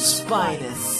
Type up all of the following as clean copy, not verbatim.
world's finest.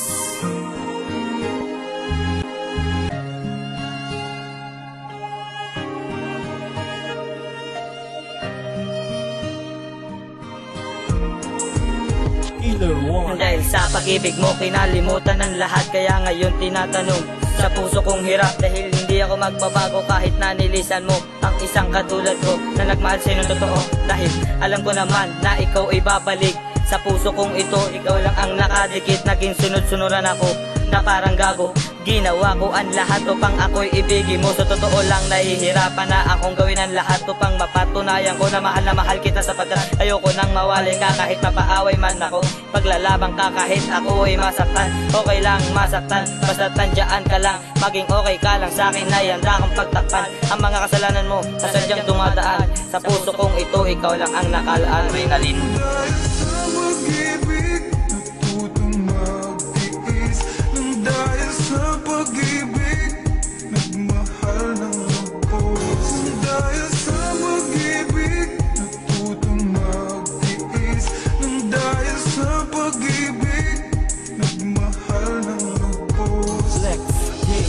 Dahil sa pag-ibig mo kinalimutan ng lahat, kaya ngayon tinatanong sa puso kong hirap. Dahil hindi ako magbabago kahit na nilisan mo ang isang katulad ko na nagmahal sa'yo ng totoo. Dahil alam ko naman na ikaw ay babalik sa puso kong ito. Ikaw lang ang nakadikit, naging sunod-sunuran ako na parang gago. Ginawa ko ang lahat upang ako'y ibigin mo. Sa totoo lang nahihirapan na akong gawin ang lahat upang mapatunayan ko na mahal kita, sapagkat ayoko nang mawalay ka kahit mapaaway man ako. Paglalabang ka kahit ako ay masaktan, okay lang masaktan, basta tandaan ka lang. Maging okay ka lang sa'kin ay handa kang pagtakpan ang mga kasalanan mo na sadyang dumadaan. Sa puso kong ito, ikaw lang ang nakalaan. Reynalyn.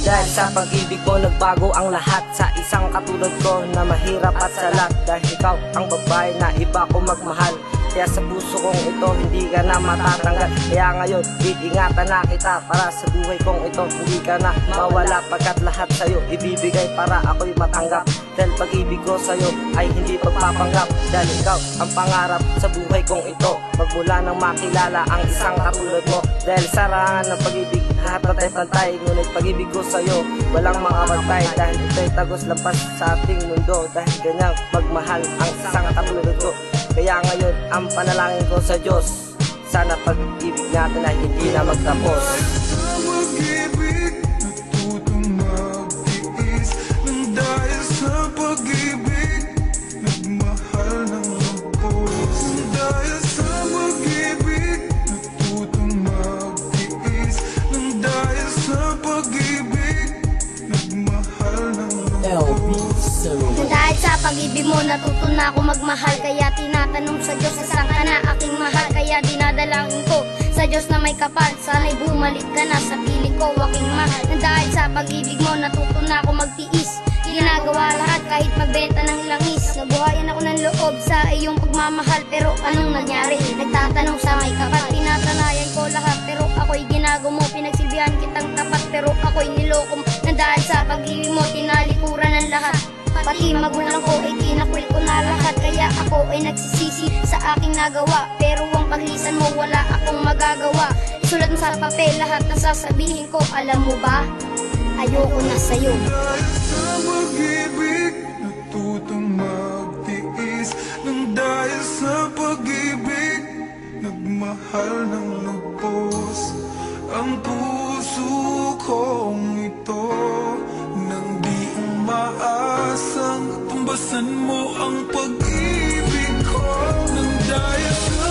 Dahil sa pag-ibig mo nagbago ang lahat, sa isang katulad ko na mahirap at salak. Dahil ikaw ang babae na iba ko magmahal, kaya sa puso kong ito hindi ka na matatanggal. Kaya ngayon iingatan na kita para sa buhay kong ito hindi ka na mawala, pagkat lahat sa'yo ibibigay para ako'y matanggap. Dahil pag-ibig ko sa'yo ay hindi pagpapanggap, dahil ikaw ang pangarap sa buhay kong ito. Magmula nang makilala ang isang katulad mo, dahil sa rangan ng pag-ibig lahat pantay-pantay. Ngunit pag-ibig ko sa'yo walang makapantay, dahil ito'y tagos lampas sa ating mundo. Dahil ganyang magmahal ang isang katulad ko. Kaya ngayon ang panalangin ko sa Diyos, sana pag-ibig natin ay hindi na magtapos. Dahil sa pag-ibig mo natuto na ako magmahal, kaya tinatanong sa Diyos saan ka na aking mahal. Kaya dinadalangin ko sa Diyos na may kapal, sana'y bumalik ka na sa piling ko aking mahal. Dahil sa pag-ibig mo natuto na ako magtiis, ginagawa lahat kahit magbenta ng langis. Nabuhayan ako ng loob sa iyong pagmamahal, pero anong nangyari? Nagtatanong sa may kapal, tinatanayan ko lahat pero ako'y ginago mo. Pinagsilbihan kitang tapat pero ako'y niloko mo. Dahil sa pag-ibig mo tinalikuran ng lahat, pati magulang ko ay tinakwil ko na lahat. Kaya ako ay nagsisisi sa aking nagawa, pero ang paglisan mo wala akong magagawa. Isulat mo sa papel lahat na sasabihin ko, alam mo ba? Ayoko na sa'yo. Dahil sa pag-ibig natutong magtiis, nang dahil sa pag-ibig nagmahal ng lubos ang puso kong ito. Nang di umaasang tumbasan mo ang pag-ibig ko, nang dahil sa